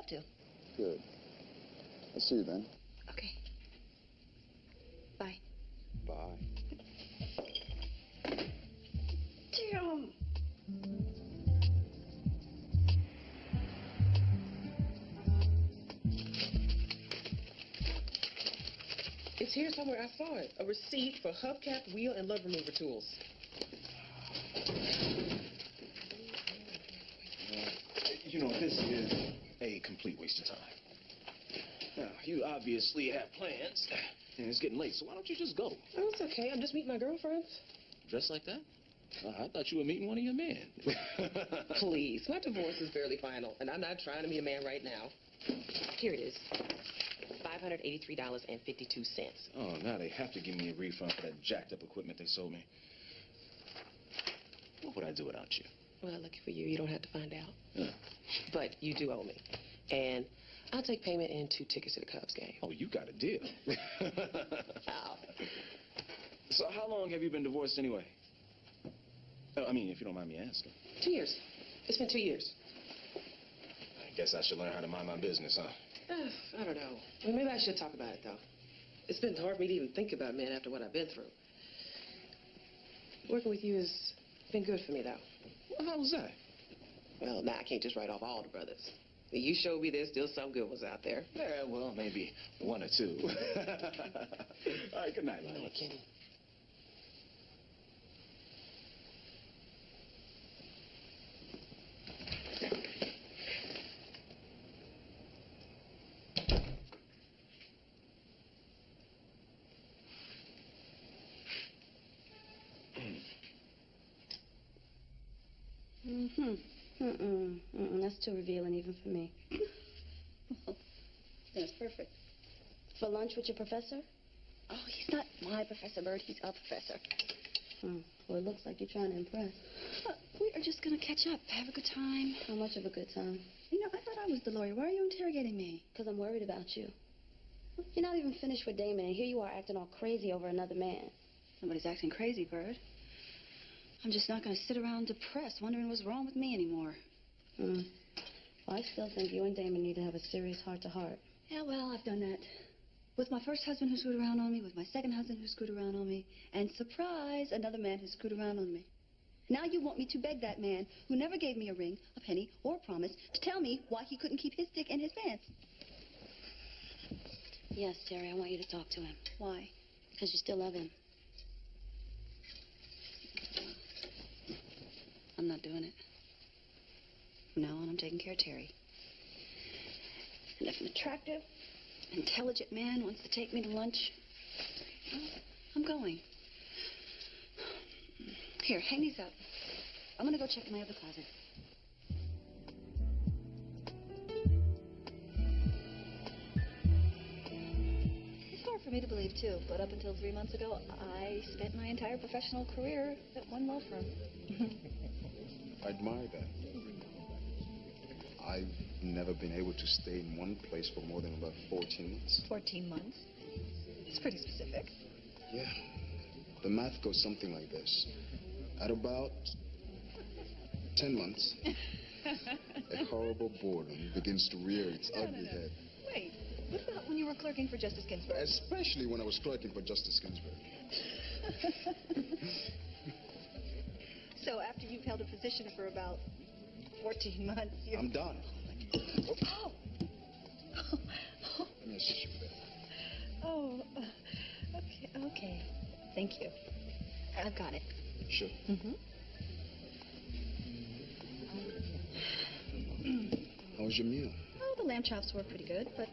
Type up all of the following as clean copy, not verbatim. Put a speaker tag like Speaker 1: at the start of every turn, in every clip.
Speaker 1: to.
Speaker 2: Good. I'll see you then.
Speaker 1: Okay. Bye.
Speaker 2: Bye.
Speaker 1: Damn.
Speaker 3: It's here somewhere. I saw it. A receipt for hubcap, wheel, and lug remover tools.
Speaker 4: You know, this is a complete waste of time. Now, you obviously have plans, and it's getting late, so why don't you just go?
Speaker 3: Oh, it's okay. I'm just meeting my girlfriends.
Speaker 4: Dressed like that? I thought you were meeting one of your men.
Speaker 3: Please. My divorce is barely final, and I'm not trying to meet a man right now. Here it is. $583.52.
Speaker 4: Oh, now they have to give me a refund for that jacked up equipment they sold me. What would I do without you?
Speaker 3: Well, lucky for you, you don't have to find out.
Speaker 4: Yeah.
Speaker 3: But you do owe me. And I'll take payment in 2 tickets to the Cubs game.
Speaker 4: Oh, you got a deal.
Speaker 3: Wow.
Speaker 4: So how long have you been divorced anyway? I mean, if you don't mind me asking.
Speaker 3: 2 years. It's been 2 years.
Speaker 4: I guess I should learn how to mind my business, huh?
Speaker 3: I don't know. Well, maybe I should talk about it, though. It's been hard for me to even think about men after what I've been through. Working with you has been good for me, though.
Speaker 4: Well, how was that?
Speaker 3: Well, now I can't just write off all the brothers. You showed me there's still some good ones out there.
Speaker 4: Yeah, well, maybe 1 or 2. All right, good night,
Speaker 3: No,
Speaker 4: Lila.
Speaker 3: Kenny.
Speaker 1: That's too revealing even for me.
Speaker 5: Well, then it's perfect.
Speaker 1: For lunch with your professor?
Speaker 5: Oh, he's not my Professor Bird. He's a professor.
Speaker 1: Well, it looks like you're trying to impress.
Speaker 5: We are just going to catch up, have a good time.
Speaker 1: How much of a good time?
Speaker 5: You know, I thought I was the lawyer. Why are you interrogating me?
Speaker 1: Because I'm worried about you. You're not even finished with Damon, and here you are acting all crazy over another man.
Speaker 5: Nobody's acting crazy, Bird. I'm just not going to sit around depressed, wondering what's wrong with me anymore.
Speaker 1: Well, I still think you and Damon need to have a serious heart-to-heart.
Speaker 5: Yeah, well, I've done that. With my first husband who screwed around on me, with my second husband who screwed around on me, and surprise, another man who screwed around on me. Now you want me to beg that man who never gave me a ring, a penny, or a promise to tell me why he couldn't keep his dick in his pants.
Speaker 1: Yes, Terry, I want you to talk to him.
Speaker 5: Why?
Speaker 1: Because you still love him.
Speaker 5: I'm not doing it. From now on, I'm taking care of Terry. And if an attractive, intelligent man wants to take me to lunch, well, I'm going. Here, hang these up. I'm going to go check in my other closet. It's hard for me to believe, too, but up until 3 months ago, I spent my entire professional career at one law firm.
Speaker 2: I admire that. I've never been able to stay in one place for more than about 14 months.
Speaker 5: 14 months? It's pretty specific.
Speaker 2: Yeah. The math goes something like this. At about 10 months, a horrible boredom begins to rear its ugly head.
Speaker 5: Wait, what about when you were clerking for Justice Ginsburg?
Speaker 2: Especially when I was clerking for Justice Ginsburg.
Speaker 5: So after you've held a position for about 14 months, you're...
Speaker 2: I'm done.
Speaker 5: Oh!
Speaker 2: Yes, sure.
Speaker 5: Oh, okay. Thank you. I've got it.
Speaker 2: Sure.
Speaker 5: Mm-hmm.
Speaker 2: How was your meal?
Speaker 5: Oh, the lamb chops were pretty good, but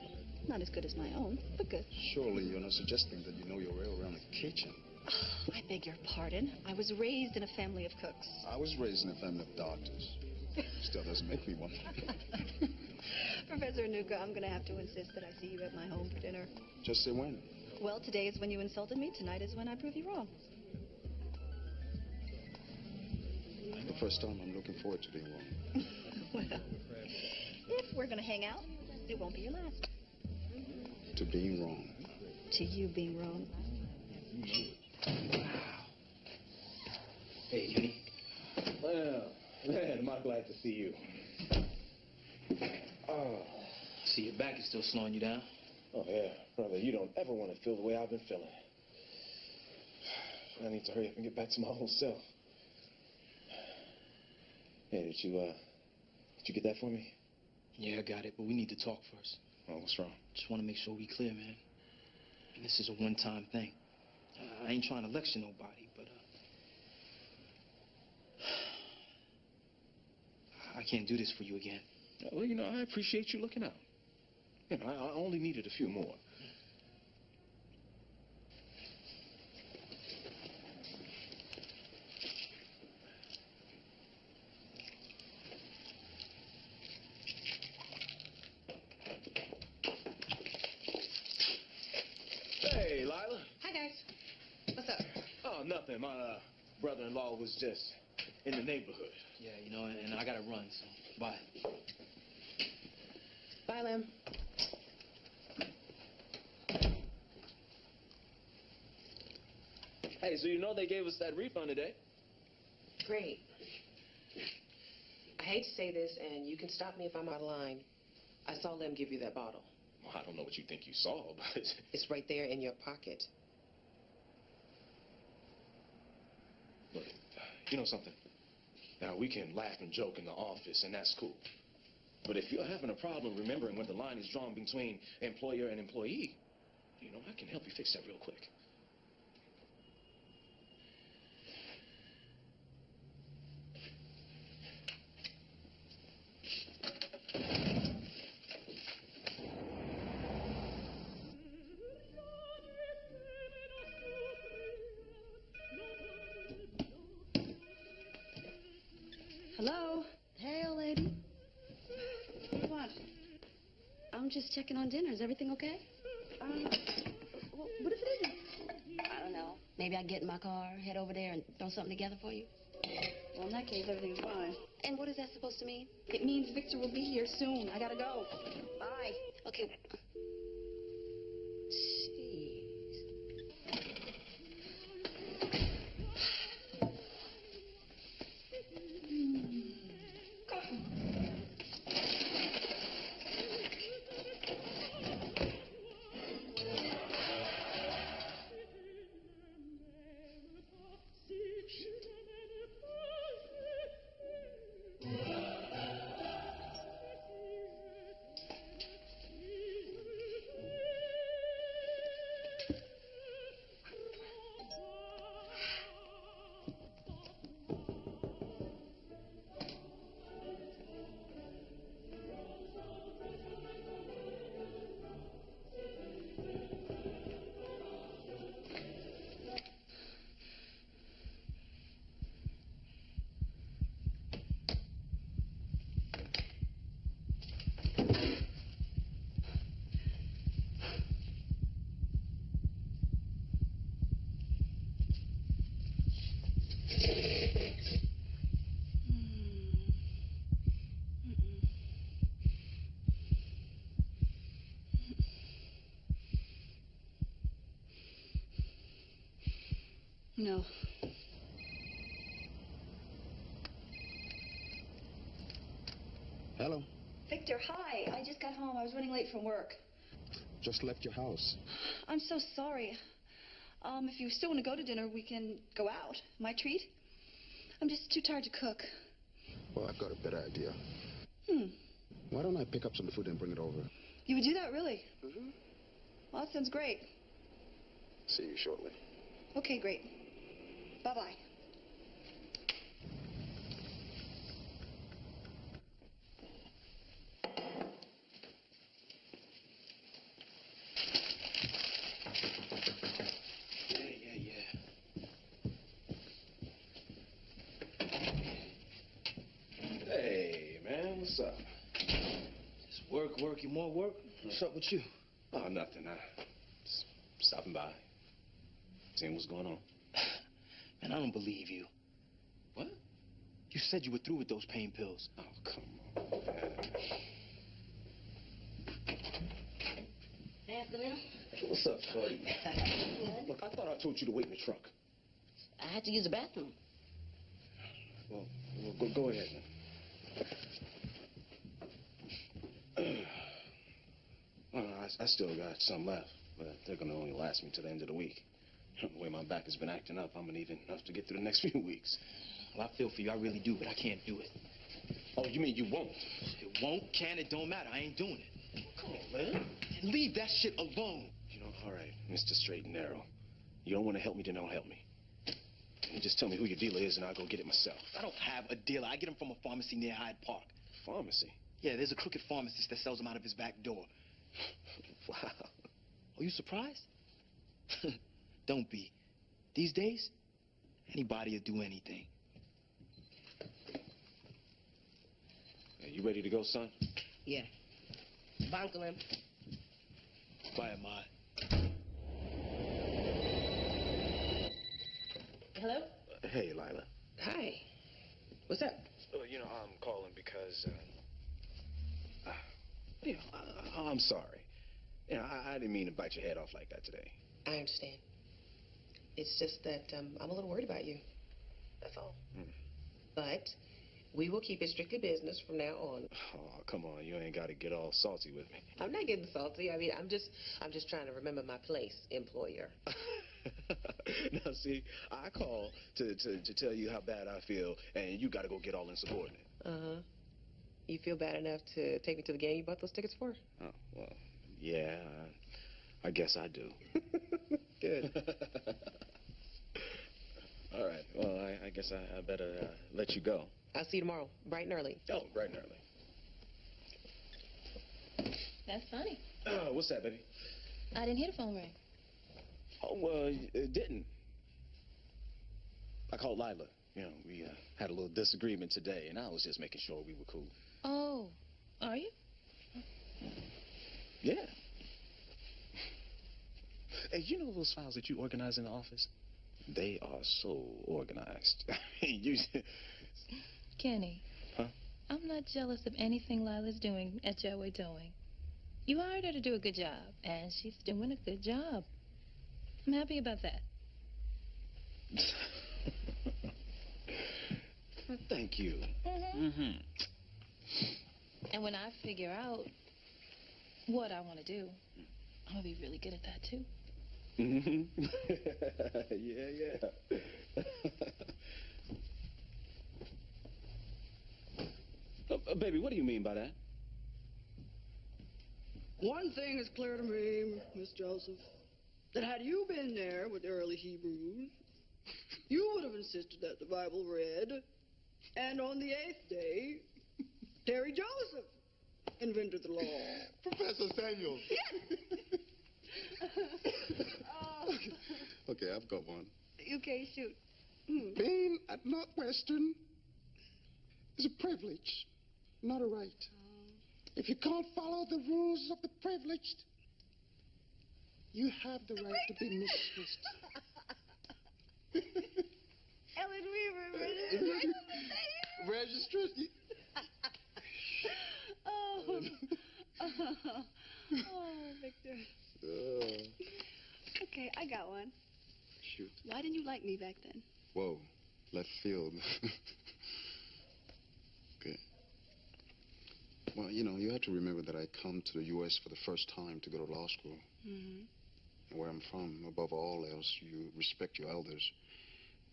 Speaker 5: not as good as my own, but good.
Speaker 2: Surely you're not suggesting that you know your way around a kitchen.
Speaker 5: Oh, I beg your pardon. I was raised in a family of cooks.
Speaker 2: I was raised in a family of doctors. Still doesn't make me one.
Speaker 5: Professor Anuka, I'm going to have to insist that I see you at my home for dinner.
Speaker 2: Just say when.
Speaker 5: Well, today is when you insulted me. Tonight is when I prove you wrong.
Speaker 2: The first time I'm looking forward to being wrong.
Speaker 5: Well, if we're going to hang out, it won't be your last.
Speaker 2: To being wrong.
Speaker 5: To you being wrong.
Speaker 4: Hey, Kenny. Well, man, am I glad to see you. Oh, see your back is still slowing you down.
Speaker 6: Oh, yeah. Brother, you don't ever want to feel the way I've been feeling. I need to hurry up and get back to my old self. Hey, did you get that for me?
Speaker 4: Yeah, I got it, but we need to talk first.
Speaker 6: Oh, what's wrong?
Speaker 4: Just want to make sure we clear, man. And this is a one-time thing. I ain't trying to lecture nobody, but I can't do this for you again.
Speaker 6: Well, you know, I appreciate you looking out. You know, I only needed a few more. Hey, Lila.
Speaker 3: Hi, guys. What's up?
Speaker 6: Oh, nothing. My brother-in-law was just in the neighborhood.
Speaker 4: Yeah, you know, and I gotta run, so bye.
Speaker 3: Bye, Lem.
Speaker 6: Hey, so you know they gave us that refund today?
Speaker 3: Great. I hate to say this, and you can stop me if I'm out of line. I saw Lem give you that bottle.
Speaker 6: Well, I don't know what you think you saw, but...
Speaker 3: It's right there in your pocket.
Speaker 6: Look, you know something? Now, we can laugh and joke in the office, and that's cool. But if you're having a problem remembering when the line is drawn between employer and employee, you know, I can help you fix that real quick.
Speaker 5: Hello?
Speaker 1: Hey, old lady.
Speaker 5: What do you want?
Speaker 1: I'm just checking on dinner. Is everything okay?
Speaker 5: What if it isn't?
Speaker 1: I don't know. Maybe I get in my car, head over there, and throw something together for you.
Speaker 5: Well, in that case, everything's fine.
Speaker 1: And what is that supposed to mean?
Speaker 5: It means Victor will be here soon. I gotta go. Bye.
Speaker 1: Okay. Jeez.
Speaker 5: No.
Speaker 2: Hello.
Speaker 5: Victor, hi. I just got home. I was running late from work.
Speaker 2: Just left your house.
Speaker 5: I'm so sorry. If you still want to go to dinner, we can go out. My treat. I'm just too tired to cook.
Speaker 2: Well, I've got a better idea.
Speaker 5: Hmm.
Speaker 2: Why don't I pick up some food and bring it over?
Speaker 5: You would do that, really?
Speaker 2: Mm-hmm.
Speaker 5: Well, that sounds great.
Speaker 2: See you shortly.
Speaker 5: Okay, great. Bye-bye.
Speaker 6: Hey, man, what's up?
Speaker 4: Just work, and more work. What's up with you?
Speaker 6: Oh, nothing. Just stopping by. Seeing what's going on.
Speaker 4: Man, I don't believe you.
Speaker 6: What?
Speaker 4: You said you were through with those pain pills.
Speaker 6: Oh, come on, man.
Speaker 1: Hey, afternoon.
Speaker 6: What's up, shorty? Look, I thought I told you to wait in the trunk.
Speaker 1: I had to use the bathroom.
Speaker 6: Well, go ahead, man. Well, I still got some left, but they're gonna only last me to the end of the week. The way my back has been acting up, I'm gonna need enough to get through the next few weeks.
Speaker 7: Well, I feel for you. I really do, but I can't do it.
Speaker 6: Oh, you mean you won't?
Speaker 7: It won't, can, it don't matter. I ain't doing it.
Speaker 6: Come on, man.
Speaker 7: Leave that shit alone.
Speaker 6: You know, all right, Mr. Straight and Narrow. You don't want to help me, then don't help me. You just tell me who your dealer is, and I'll go get it myself.
Speaker 7: I don't have a dealer. I get them from a pharmacy near Hyde Park.
Speaker 6: Pharmacy?
Speaker 7: Yeah, there's a crooked pharmacist that sells them out of his back door.
Speaker 6: Wow.
Speaker 7: Are you surprised? Don't be. These days, anybody will do anything.
Speaker 6: Hey, you ready to go, son?
Speaker 3: Yeah. Bye, Uncle Em.
Speaker 7: Bye, Ahmad.
Speaker 3: Hello?
Speaker 6: Hey, Lila.
Speaker 3: Hi. What's up?
Speaker 6: You know, I'm calling because, I'm sorry. You know, I didn't mean to bite your head off like that today.
Speaker 3: I understand. It's just that I'm a little worried about you. That's all. But we will keep it strictly business from now on.
Speaker 6: Oh, come on. You ain't got to get all salty with me.
Speaker 3: I'm not getting salty. I mean, I'm just trying to remember my place, employer.
Speaker 6: Now, see, I call to tell you how bad I feel, and you got to go get all insubordinate.
Speaker 3: Uh-huh. You feel bad enough to take me to the game you bought those tickets for?
Speaker 6: Oh, well, yeah, I guess I do.
Speaker 3: Good.
Speaker 6: All right. Well, I guess I better let you go.
Speaker 3: I'll see you tomorrow, bright and early.
Speaker 6: Oh, bright and early.
Speaker 8: That's funny.
Speaker 6: What's that, baby?
Speaker 8: I didn't hear the phone ring.
Speaker 6: Oh, well, it didn't. I called Lila. You know, we had a little disagreement today, and I was just making sure we were cool.
Speaker 8: Oh, are you?
Speaker 6: Yeah. Hey, you know those files that you organize in the office? They are so organized. you...
Speaker 8: Kenny.
Speaker 6: Huh?
Speaker 8: I'm not jealous of anything Lila's doing at Joey Towing. You hired her to do a good job, and she's doing a good job. I'm happy about that.
Speaker 6: Well, thank you.
Speaker 8: And when I figure out what I want to do, I'm going to be really good at that, too.
Speaker 6: Yeah. Baby, what do you mean by that?
Speaker 9: One thing is clear to me, Miss Joseph, that had you been there with the early Hebrews, you would have insisted that the Bible read, and on the 8th day, Terry Joseph invented the law.
Speaker 2: Professor Samuel. Okay, I've got one.
Speaker 5: Okay, shoot.
Speaker 2: Being at Northwestern is a privilege, not a right. If you can't follow the rules of the privileged, you have the right to be dismissed.
Speaker 5: Ellen Weaver,
Speaker 2: Register.
Speaker 5: Oh, Victor. Okay, I got one.
Speaker 2: Shoot.
Speaker 5: Why didn't you like me back then?
Speaker 2: Whoa, left field. Okay. Well, you know, you have to remember that I come to the U.S. for the first time to go to law school. And where I'm from, above all else, you respect your elders.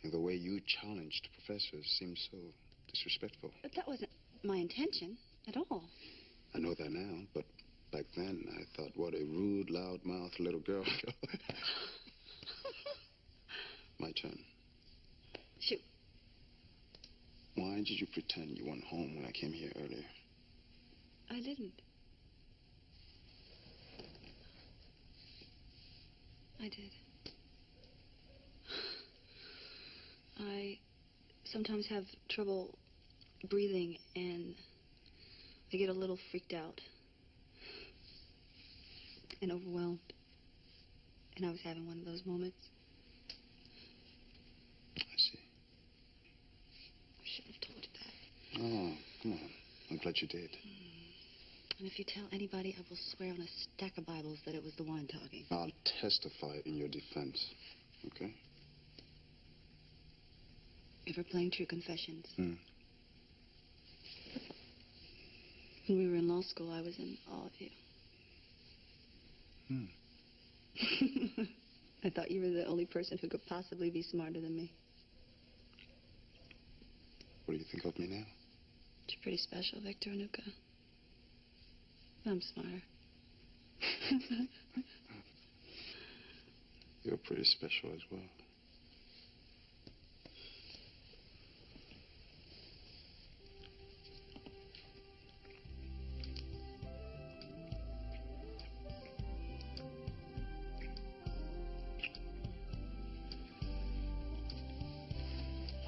Speaker 2: And the way you challenged professors seems so disrespectful.
Speaker 5: But that wasn't my intention at all.
Speaker 2: I know that now, but back then I thought, what a rude, loud-mouthed little girl. My turn.
Speaker 5: Shoot.
Speaker 2: Why did you pretend you weren't home when I came here earlier?
Speaker 5: I didn't. I did. I sometimes have trouble breathing, and I get a little freaked out and overwhelmed. And I was having one of those moments.
Speaker 2: I see.
Speaker 5: I shouldn't have told you that.
Speaker 2: Oh, come on. I'm glad you did.
Speaker 5: And if you tell anybody, I will swear on a stack of Bibles that it was the wine talking.
Speaker 2: I'll testify in your defense, okay?
Speaker 5: Ever playing True Confessions?
Speaker 2: Hmm.
Speaker 5: When we were in law school, I was in awe of you. thought you were the only person who could possibly be smarter than me.
Speaker 2: What do you think of me now?
Speaker 5: You're pretty special, Victor Anuka. I'm smarter.
Speaker 2: You're pretty special as well.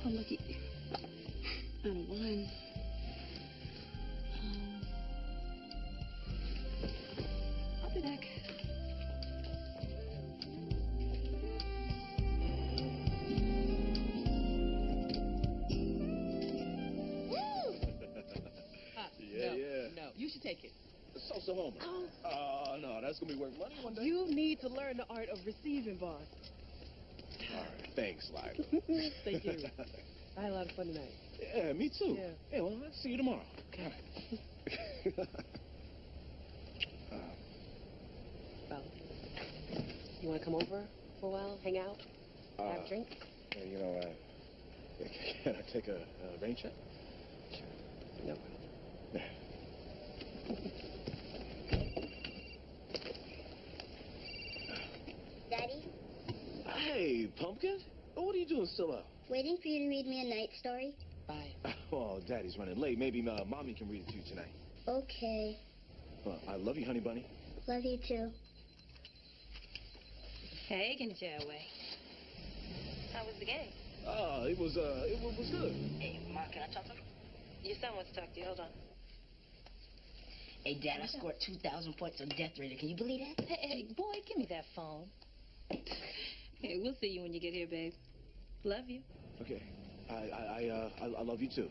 Speaker 5: Oh, looky. Out of wine. I'll be back.
Speaker 3: No, you should take it.
Speaker 4: So Homer. Oh, no, that's going to be worth money one day.
Speaker 3: You need to learn the art of receiving, boss.
Speaker 4: All right, thanks, Lila.
Speaker 3: Thank you. I had a lot of fun tonight.
Speaker 4: Yeah, me too.
Speaker 3: Yeah.
Speaker 4: Yeah, well, I'll see you tomorrow.
Speaker 3: Okay. Well, you want to come over for a while, hang out, have a drink?
Speaker 4: Yeah, you know, can I take a rain check?
Speaker 3: No.
Speaker 10: Daddy,
Speaker 4: Hey, Pumpkin. What are you doing still up?
Speaker 10: waiting for you to read me a night story.
Speaker 3: Bye.
Speaker 4: Oh, Daddy's running late. Maybe Mommy can read it to you tonight.
Speaker 10: Okay.
Speaker 4: Well, I love you, honey bunny.
Speaker 10: Love you too.
Speaker 8: Hey, Kenjawe. How was the game?
Speaker 4: Oh, it was good.
Speaker 11: Hey, Ma, can I talk to him?
Speaker 8: Your son wants to talk to you. Hold on.
Speaker 11: Hey, Dad, I scored 2,000 points on Death Raider. Can you believe that?
Speaker 8: Hey, boy, give me that phone. Hey, we'll see you when you get here, babe. Love you.
Speaker 4: Okay. I love you too.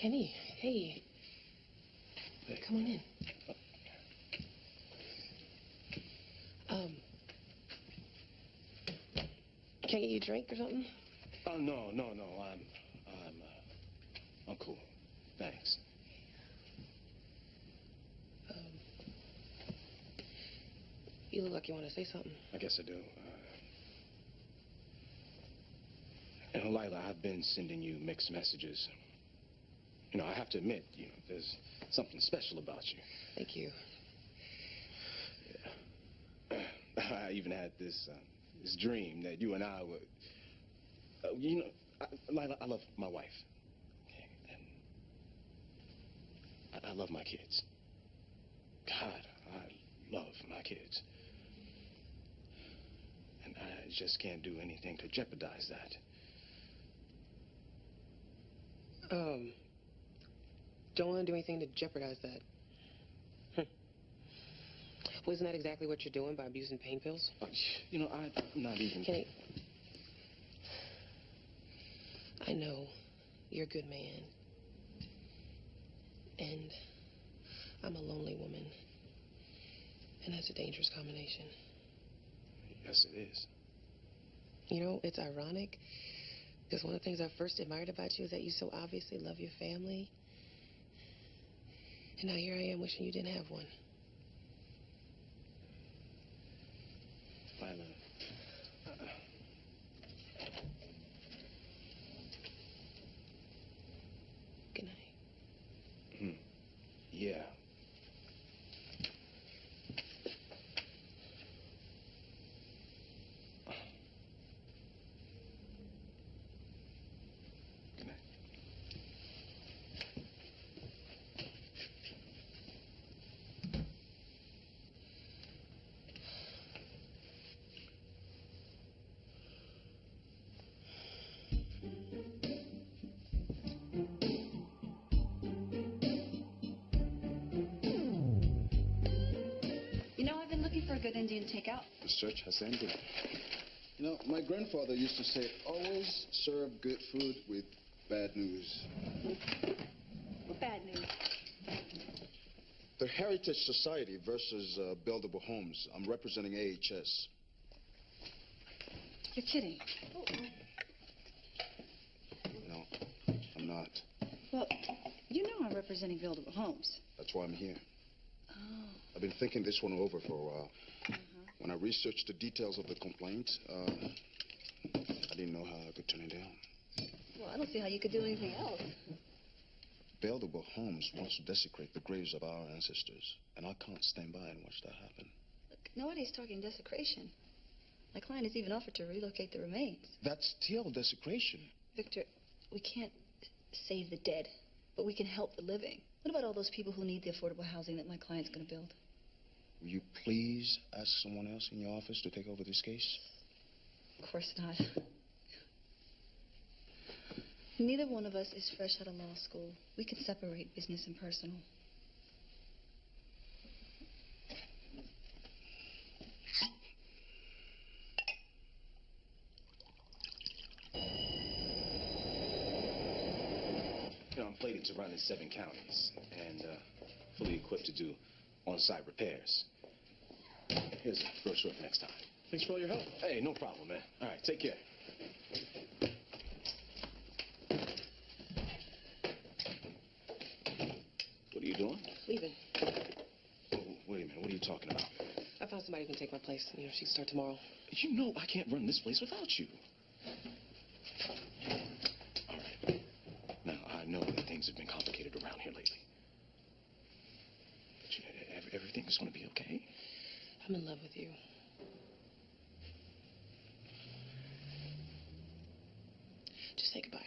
Speaker 3: Kenny, hey. Come on in. Can I get you a drink or something?
Speaker 4: Oh, no. I'm cool. Thanks.
Speaker 3: You look like you want to say something.
Speaker 4: I guess I do. Lila, I've been sending you mixed messages. You know, I have to admit, there's something special about you.
Speaker 3: Thank you.
Speaker 4: Yeah. I even had this dream that you and I would... Lila, I love my wife. Okay? And I love my kids. God, I love my kids. And I just can't do anything to jeopardize that.
Speaker 3: Don't want to do anything to jeopardize that. Well, isn't that exactly what you're doing by abusing pain pills?
Speaker 4: I'm not even...
Speaker 3: Kenny, I know you're a good man. And I'm a lonely woman. And that's a dangerous combination.
Speaker 4: Yes, it is.
Speaker 3: You know, it's ironic, because one of the things I first admired about you is that you so obviously love your family. And now here I am wishing you didn't have one.
Speaker 4: Lila.
Speaker 3: Good night.
Speaker 4: Yeah. Good night.
Speaker 5: You know, I've been looking for a good Indian takeout.
Speaker 2: The search has ended. You know, my grandfather used to say, always serve good food with bad news.
Speaker 5: Bad news.
Speaker 2: The Heritage Society versus Buildable Homes. I'm representing AHS.
Speaker 5: You're kidding.
Speaker 2: No, I'm not.
Speaker 5: Well, you know I'm representing Buildable Homes.
Speaker 2: That's why I'm here.
Speaker 5: Oh.
Speaker 2: I've been thinking this one over for a while. When I researched the details of the complaint, I didn't know how I could turn it down.
Speaker 5: Well, I don't see how you could do anything else.
Speaker 2: Buildable Homes wants to desecrate the graves of our ancestors, and I can't stand by and watch that happen.
Speaker 5: Look, nobody's talking desecration. My client has even offered to relocate the remains.
Speaker 2: That's still desecration.
Speaker 5: Victor, we can't save the dead, but we can help the living. What about all those people who need the affordable housing that my client's going to build?
Speaker 2: Will you please ask someone else in your office to take over this case?
Speaker 5: Of course not. Neither one of us is fresh out of law school. We can separate business and personal.
Speaker 6: You know, I'm plated to run in 7 counties and fully equipped to do on-site repairs. Here's a brochure for next time.
Speaker 12: Thanks for all your help.
Speaker 6: Hey, no problem, man. All right, take care. What are you doing?
Speaker 3: Leaving.
Speaker 6: Oh, wait a minute. What are you talking about?
Speaker 3: I found somebody who can take my place. You know, she can start tomorrow.
Speaker 6: You know I can't run this place without you. All right. Now, I know that things have been complicated around here lately. But you know, everything's going to be okay.
Speaker 3: I'm in love with you. Just say goodbye.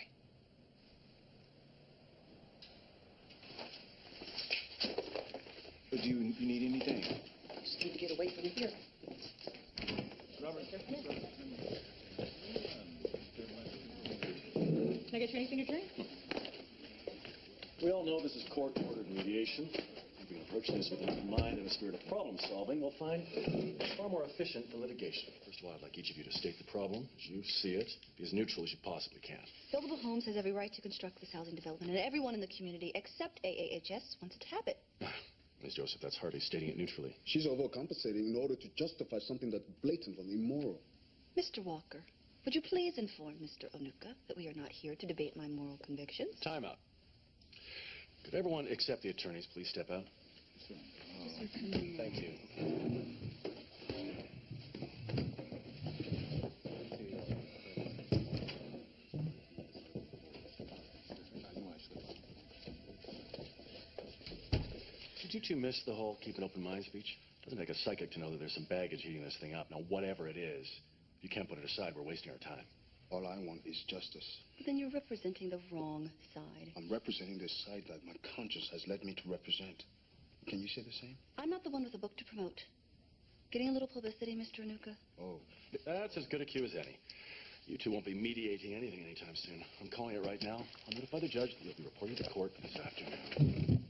Speaker 6: Do you need anything?
Speaker 3: I just need to get away from here.
Speaker 12: Robert,
Speaker 13: Can I get you anything, attorney?
Speaker 12: we all know this is court-ordered mediation. If we approach this with an open mind and a spirit of problem-solving, we'll find it's far more efficient than litigation. First of all, I'd like each of you to state the problem as you see it, be as neutral as you possibly can.
Speaker 5: Buildable Homes has every right to construct this housing development, and everyone in the community, except AAHS, wants it to have it.
Speaker 12: Ms. Joseph, that's hardly stating it neutrally.
Speaker 2: She's overcompensating in order to justify something that's blatantly immoral.
Speaker 5: Mr. Walker, would you please inform Mr. Onuka that we are not here to debate my moral convictions?
Speaker 12: Time out. Could everyone except the attorneys please step out? Thank you. Did you two miss the whole keep an open mind speech? Doesn't take a psychic to know that there's some baggage eating this thing up. Now, whatever it is, if you can't put it aside, we're wasting our time.
Speaker 2: All I want is justice.
Speaker 5: But then you're representing the wrong side.
Speaker 2: I'm representing the side that my conscience has led me to represent. Can you say the same?
Speaker 5: I'm not the one with a book to promote. Getting a little publicity, Mr. Onuka?
Speaker 2: Oh.
Speaker 12: That's as good a cue as any. You two won't be mediating anything anytime soon. I'm calling it right now. I'll notify the judge that you'll be reporting to court this afternoon.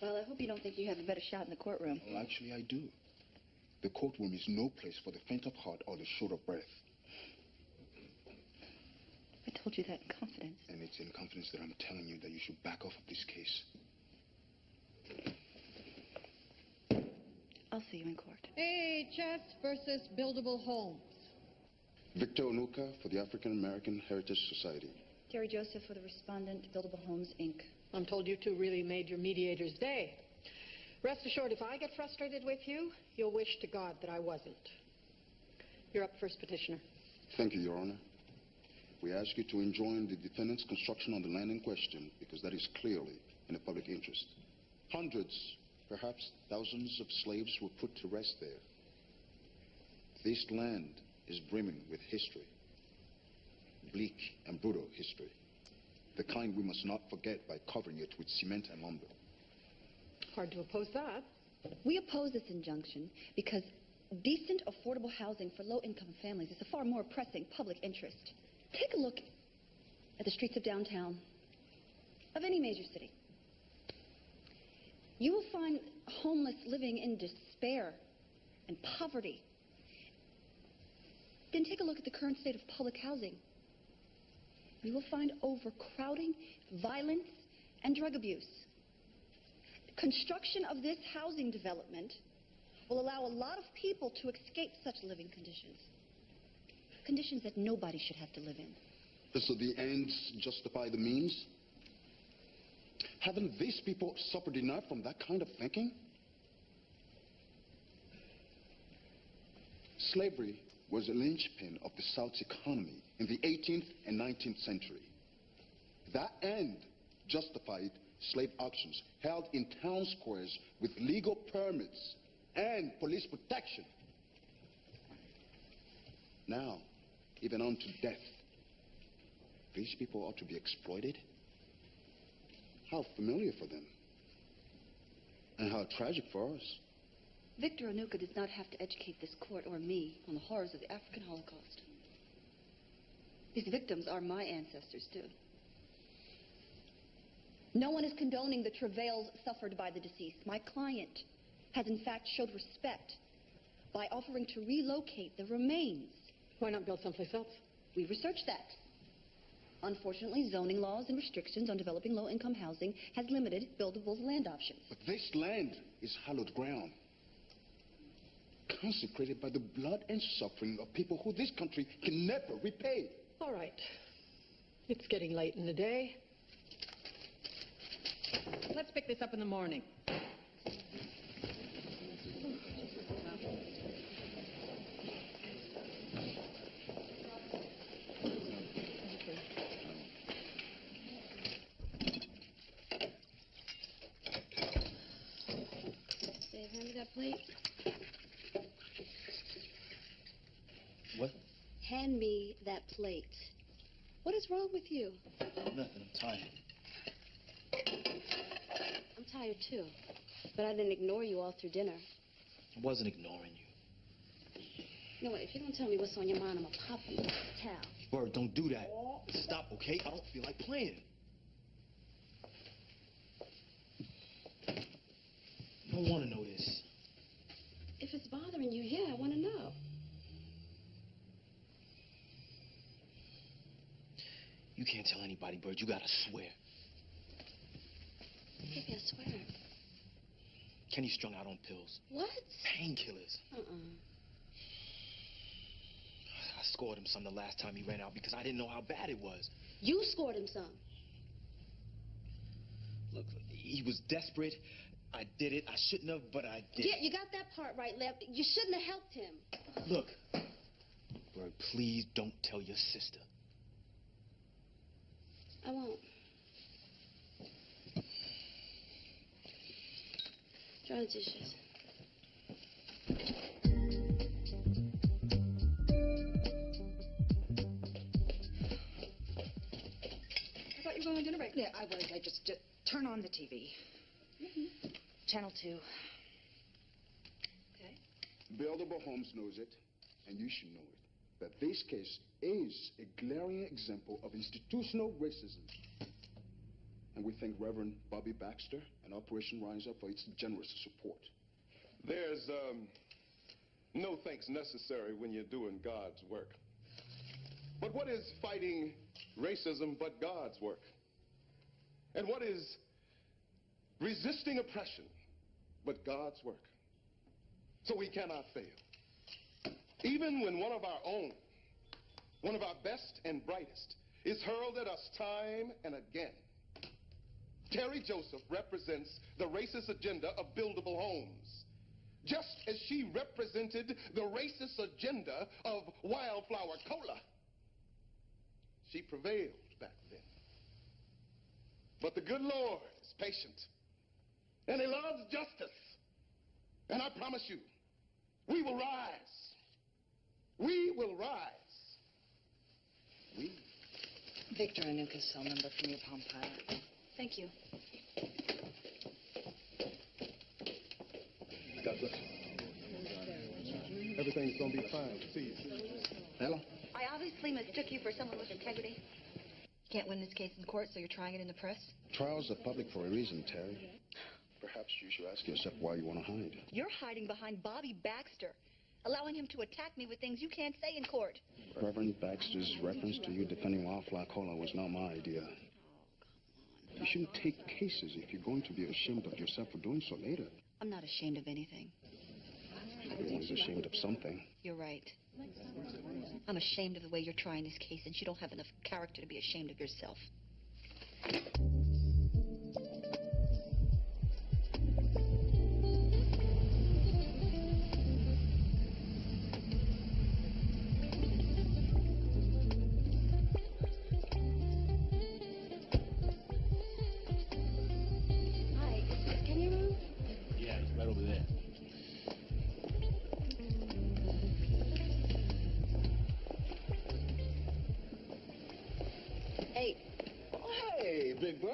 Speaker 5: Well, I hope you don't think you have a better shot in the courtroom.
Speaker 2: Well, actually, I do. The courtroom is no place for the faint of heart or the short of breath.
Speaker 5: I told you that in confidence.
Speaker 2: And it's in confidence that I'm telling you that you should back off of this case.
Speaker 5: I'll see you in court.
Speaker 13: AHS versus Buildable Homes.
Speaker 2: Victor Onuka for the African American Heritage Society.
Speaker 5: Terry Joseph for the respondent, Buildable Homes, Inc.
Speaker 13: I'm told you two really made your mediator's day. Rest assured, if I get frustrated with you, you'll wish to God that I wasn't. You're up first, Petitioner.
Speaker 2: Thank you, Your Honor. We ask you to enjoin the defendant's construction on the land in question because that is clearly in the public interest. Hundreds, perhaps thousands of slaves were put to rest there. This land is brimming with history, bleak and brutal history, the kind we must not forget by covering it with cement and lumber.
Speaker 13: Hard to oppose that.
Speaker 5: We oppose this injunction because decent, affordable housing for low-income families is a far more pressing public interest. Take a look at the streets of downtown, of any major city. You will find homeless living in despair and poverty. Then take a look at the current state of public housing. you will find overcrowding, violence, and drug abuse. Construction of this housing development will allow a lot of people to escape such living conditions. Conditions that nobody should have to live in.
Speaker 2: So the ends justify the means? Haven't these people suffered enough from that kind of thinking? Slavery was a linchpin of the South's economy in the 18th and 19th century. That end justified slave auctions held in town squares with legal permits and police protection. Now, even unto death, these people ought to be exploited? How familiar for them. And how tragic for us.
Speaker 5: Victor Onuka does not have to educate this court or me on the horrors of the African Holocaust. These victims are my ancestors, too. No one is condoning the travails suffered by the deceased. My client has in fact showed respect by offering to relocate the remains.
Speaker 13: Why not build someplace else?
Speaker 5: We researched that. Unfortunately, zoning laws and restrictions on developing low-income housing has limited buildable land options.
Speaker 2: But this land is hallowed ground, consecrated by the blood and suffering of people who this country can never repay.
Speaker 13: All right. It's getting late in the day. Let's pick this up in the morning.
Speaker 1: Dave, hand me that plate.
Speaker 7: What?
Speaker 1: Hand me that plate. What is wrong with you?
Speaker 7: Nothing. I'm tired.
Speaker 1: I'm tired, too. But I didn't ignore you all through dinner.
Speaker 7: I wasn't ignoring you.
Speaker 1: You know what? If you don't tell me what's on your mind, I'm going to pop you with a towel.
Speaker 7: Bird, don't do that. Stop, okay? I don't feel like playing. I don't want to know this.
Speaker 1: If it's bothering you, yeah, I want to know.
Speaker 7: You can't tell anybody, Bird. You gotta swear.
Speaker 1: Maybe I swear.
Speaker 7: Kenny's strung out on pills.
Speaker 1: What?
Speaker 7: Painkillers. I scored him some the last time he ran out because I didn't know how bad it was.
Speaker 1: You scored him some.
Speaker 7: Look, he was desperate. I did it. I shouldn't have, but I did.
Speaker 1: Yeah, you got that part right, Lev. You shouldn't have helped him.
Speaker 7: Look, Bird, please don't tell your sister.
Speaker 1: I won't. Dry the dishes.
Speaker 5: I thought you were going on dinner break.
Speaker 14: Yeah, I was. I just turn on the TV. Channel 2.
Speaker 5: Okay.
Speaker 2: Buildable Homes knows it, and you should know it, that this case is a glaring example of institutional racism. And we thank Reverend Bobby Baxter and Operation Rise Up for its generous support.
Speaker 15: There's no thanks necessary when you're doing God's work. But what is fighting racism but God's work? And what is resisting oppression but God's work? So we cannot fail. Even when one of our own, one of our best and brightest, is hurled at us time and again. Terry Joseph represents the racist agenda of buildable homes, just as she represented the racist agenda of Wildflower Cola. She prevailed back then. But the good Lord is patient, and he loves justice. And I promise you, we will rise. We will rise. We.
Speaker 14: Victor Onuka's cell number from your Palm Pilot.
Speaker 5: Thank you.
Speaker 15: God bless you. Everything's gonna be fine. See you.
Speaker 2: Hello?
Speaker 5: I obviously mistook you for someone with integrity. You can't win this case in court, so you're trying it in the press?
Speaker 2: Trials are public for a reason, Terry. Perhaps you should ask yourself why you want to hide.
Speaker 5: You're hiding behind Bobby Baxter, allowing him to attack me with things you can't say in court.
Speaker 2: Reverend Baxter's reference to you defending Wildflower Cola was not my idea. You shouldn't take cases if you're going to be ashamed of yourself for doing so later.
Speaker 5: I'm not ashamed of anything.
Speaker 2: Everyone's ashamed of something.
Speaker 5: You're right. I'm ashamed of the way you're trying this case, and you don't have enough character to be ashamed of yourself.
Speaker 1: Hi, is Kenny around?
Speaker 7: Yeah, he's right over there.
Speaker 1: Hey.
Speaker 7: Hey, Big Bird.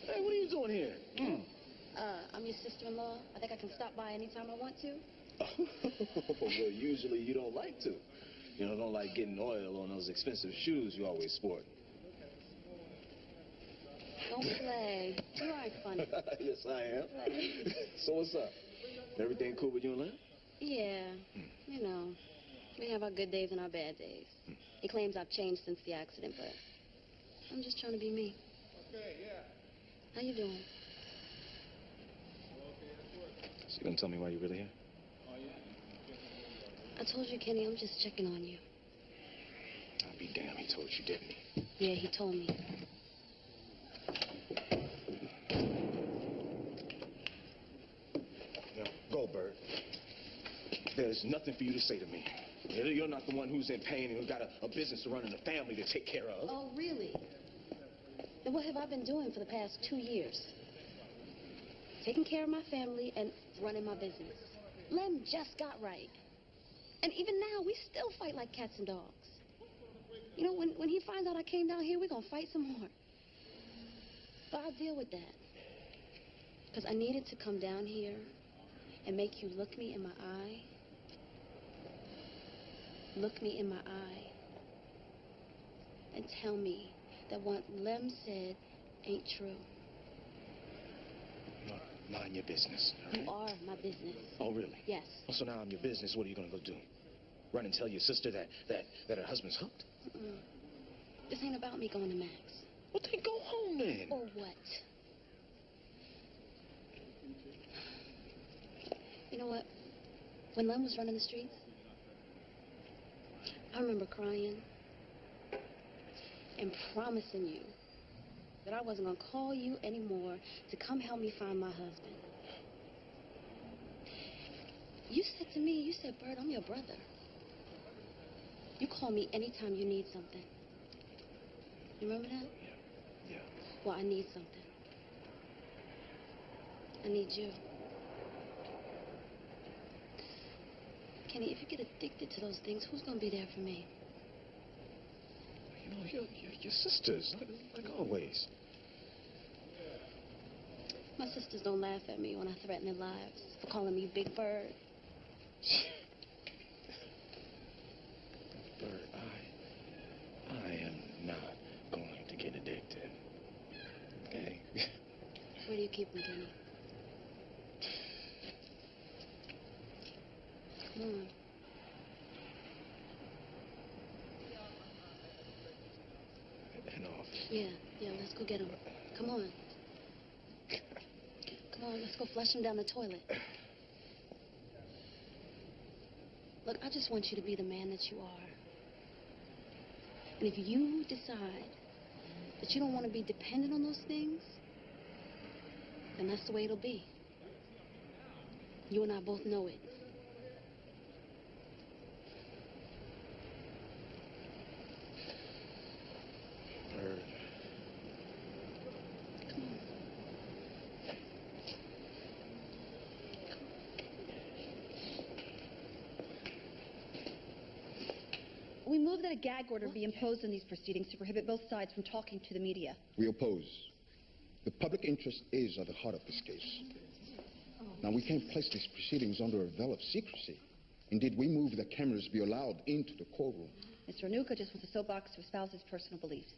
Speaker 7: Hey, what are you doing here?
Speaker 1: I'm your sister-in-law. I think I can stop by anytime I want to.
Speaker 7: Well, usually you don't like to. You know, don't like getting oil on those expensive shoes you always sport.
Speaker 1: Don't play. You aren't funny.
Speaker 7: Yes, I am. So what's up? Everything cool with you and Len?
Speaker 1: Yeah. You know, we have our good days and our bad days. He claims I've changed since the accident, but I'm just trying to be me. How you doing?
Speaker 6: So you gonna tell me why you're really here?
Speaker 1: I told you, Kenny, I'm just checking on you.
Speaker 6: I'll be damned, he told you, didn't he?
Speaker 1: Yeah, he told me.
Speaker 6: Now, go, Bird. There's nothing for you to say to me. You're not the one who's in pain and who's got a business to run and a family to take care of.
Speaker 1: Oh, really? Then what have I been doing for the past 2 years? Taking care of my family and running my business. Lem just got right. And even now, we still fight like cats and dogs. You know, when he finds out I came down here, we're going to fight some more. But I'll deal with that. Because I needed to come down here and make you look me in my eye. Look me in my eye. And tell me that what Lem said ain't true.
Speaker 6: No, mind your business.
Speaker 1: You are my business.
Speaker 6: Oh, really?
Speaker 1: Yes.
Speaker 6: Oh, so now I'm your business. What are you gonna go do? Run and tell your sister that her husband's hooked?
Speaker 1: Mm-mm. This ain't about me going to Max.
Speaker 6: Well, then go home then.
Speaker 1: Or what? You know what? When Lem was running the streets, I remember crying and promising you that I wasn't going to call you anymore to come help me find my husband. You said to me, you said, Bird, I'm your brother. You call me anytime you need something. You remember that?
Speaker 6: Yeah.
Speaker 1: Well, I need something. I need you. Kenny, if you get addicted to those things, who's going to be there for me?
Speaker 6: You know, your sisters, like always.
Speaker 1: My sisters don't laugh at me when I threaten their lives for calling me Big Bird.
Speaker 6: Bird, I am not going to get addicted. Okay?
Speaker 1: Where do you keep them, Kenny? Come on.
Speaker 6: An office.
Speaker 1: Yeah, let's go get them. Come on. Come on, let's go flush them down the toilet. Look, I just want you to be the man that you are. And if you decide that you don't want to be dependent on those things, then that's the way it'll be. You and I both know it.
Speaker 6: Bird.
Speaker 1: Come on.
Speaker 5: We move that a gag order be imposed on these proceedings to prohibit both sides from talking to the media.
Speaker 2: We oppose. The public interest is at the heart of this case. Now, we can't place these proceedings under a veil of secrecy. Indeed, we move that cameras be allowed into the courtroom.
Speaker 5: Mr. Anuka just wants a soapbox to espouse his personal beliefs.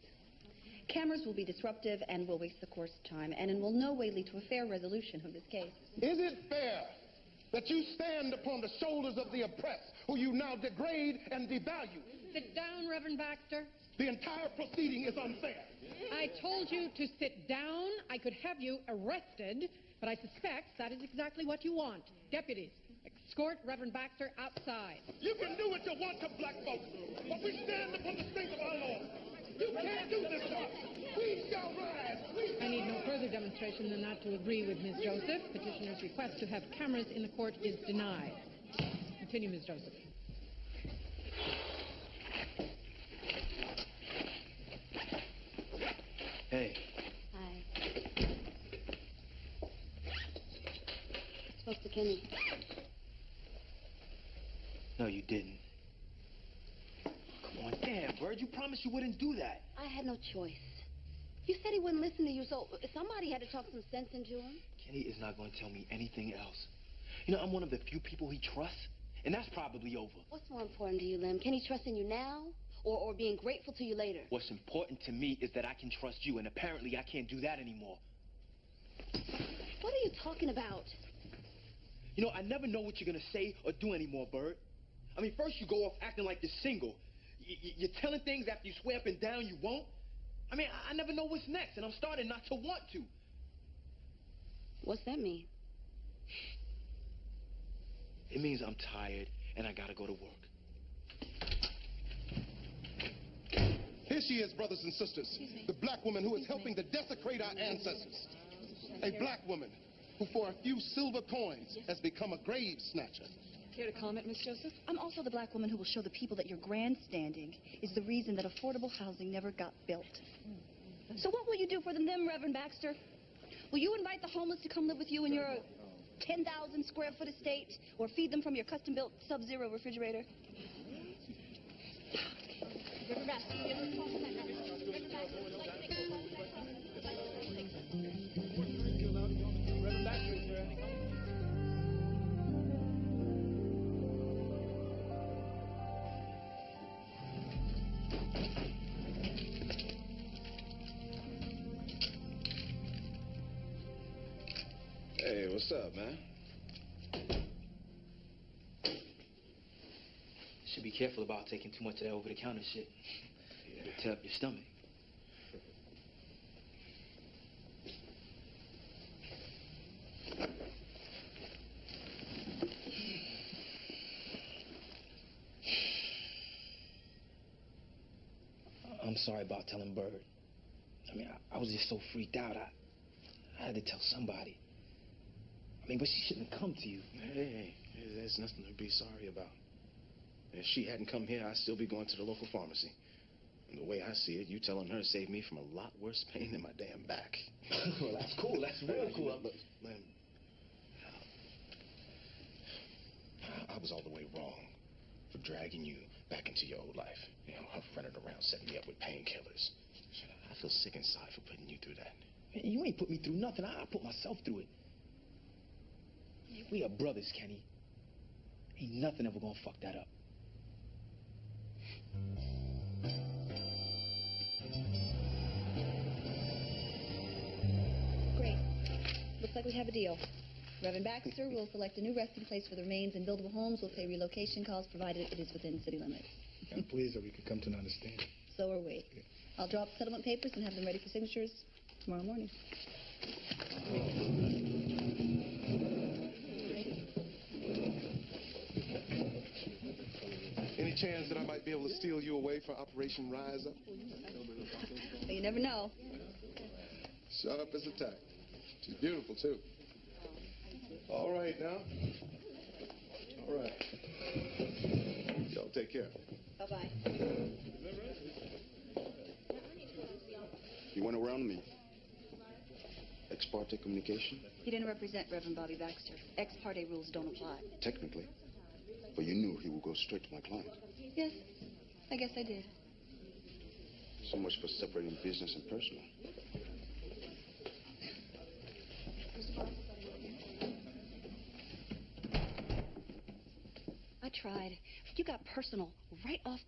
Speaker 5: Cameras will be disruptive and will waste the court's time, and in will no way lead to a fair resolution of this case.
Speaker 15: Is it fair that you stand upon the shoulders of the oppressed, who you now degrade and devalue?
Speaker 13: Sit down, Reverend Baxter.
Speaker 15: The entire proceeding is unfair.
Speaker 13: I told you to sit down. I could have you arrested, but I suspect that is exactly what you want. Deputies, escort Reverend Baxter outside.
Speaker 15: You can do what you want to black folks, but we stand upon the strength of our law. You can't do this to us. We shall rise.
Speaker 13: I need no further demonstration than that to agree with Ms. Joseph. Petitioner's request to have cameras in the court is denied. Continue, Ms. Joseph.
Speaker 7: Hey.
Speaker 1: Hi. Spoke to Kenny.
Speaker 7: No, you didn't. Come on, damn, Bird. You promised you wouldn't do that.
Speaker 1: I had no choice. You said he wouldn't listen to you, so somebody had to talk some sense into him.
Speaker 7: Kenny is not going to tell me anything else. You know, I'm one of the few people he trusts, and that's probably over.
Speaker 1: What's more important to you, Lem? Can he trust in you now, or being grateful to you later?
Speaker 7: What's important to me is that I can trust you, and apparently I can't do that anymore.
Speaker 1: What are you talking about?
Speaker 7: You know, I never know what you're going to say or do anymore, Bird. I mean, first you go off acting like you're single. You're telling things after you swear up and down you won't. I mean, I never know what's next, and I'm starting not to want to.
Speaker 1: What's that mean?
Speaker 7: It means I'm tired, and I gotta go to work.
Speaker 15: Here she is, brothers and sisters. The black woman who is helping to desecrate our ancestors. A black woman who, for a few silver coins, has become a grave snatcher.
Speaker 5: Care to comment, Miss Joseph? I'm also the black woman who will show the people that your grandstanding is the reason that affordable housing never got built. So what will you do for them, Reverend Baxter? Will you invite the homeless to come live with you in your 10,000 square foot estate, or feed them from your custom-built Sub-Zero refrigerator? Reverend Baxter, give us a call. Reverend Baxter, would you like to make a call?
Speaker 7: Reverend Baxter is here.
Speaker 6: Hey, what's up, man?
Speaker 7: Should be careful about taking too much of that over-the-counter shit. It'll tear up your stomach. I'm sorry about telling Bird. I mean, I was just so freaked out. I had to tell somebody. I mean, but she shouldn't have come to you.
Speaker 6: Hey, there's nothing to be sorry about. If she hadn't come here, I'd still be going to the local pharmacy. And the way I see it, you telling her saved me from a lot worse pain than my damn back.
Speaker 7: Well, that's cool. That's real cool.
Speaker 6: But, man, I was all the way wrong for dragging you back into your old life. You know, her running around setting me up with painkillers. I feel sick inside for putting you through that.
Speaker 7: Man, you ain't put me through nothing. I put myself through it. We are brothers, Kenny. Ain't nothing ever gonna fuck that up.
Speaker 5: Great. Looks like we have a deal. Reverend Baxter will select a new resting place for the remains, and Buildable Homes will pay relocation costs provided it is within city limits.
Speaker 16: I'm pleased that we could come to an understanding.
Speaker 5: So are we. I'll drop settlement papers and have them ready for signatures tomorrow morning.
Speaker 15: Any chance that I might be able to steal you away for Operation Rise Up?
Speaker 5: You never know.
Speaker 15: Sharp as a tack. She's beautiful, too. All right, now. All right. Y'all take care.
Speaker 5: Bye-bye.
Speaker 2: You went around me. Ex parte communication?
Speaker 5: He didn't represent Reverend Bobby Baxter. Ex parte rules don't apply.
Speaker 2: Technically. But you knew he would go straight to my client.
Speaker 5: Yes, I guess I did.
Speaker 2: So much for separating business and personal.
Speaker 5: I tried. You got personal right off the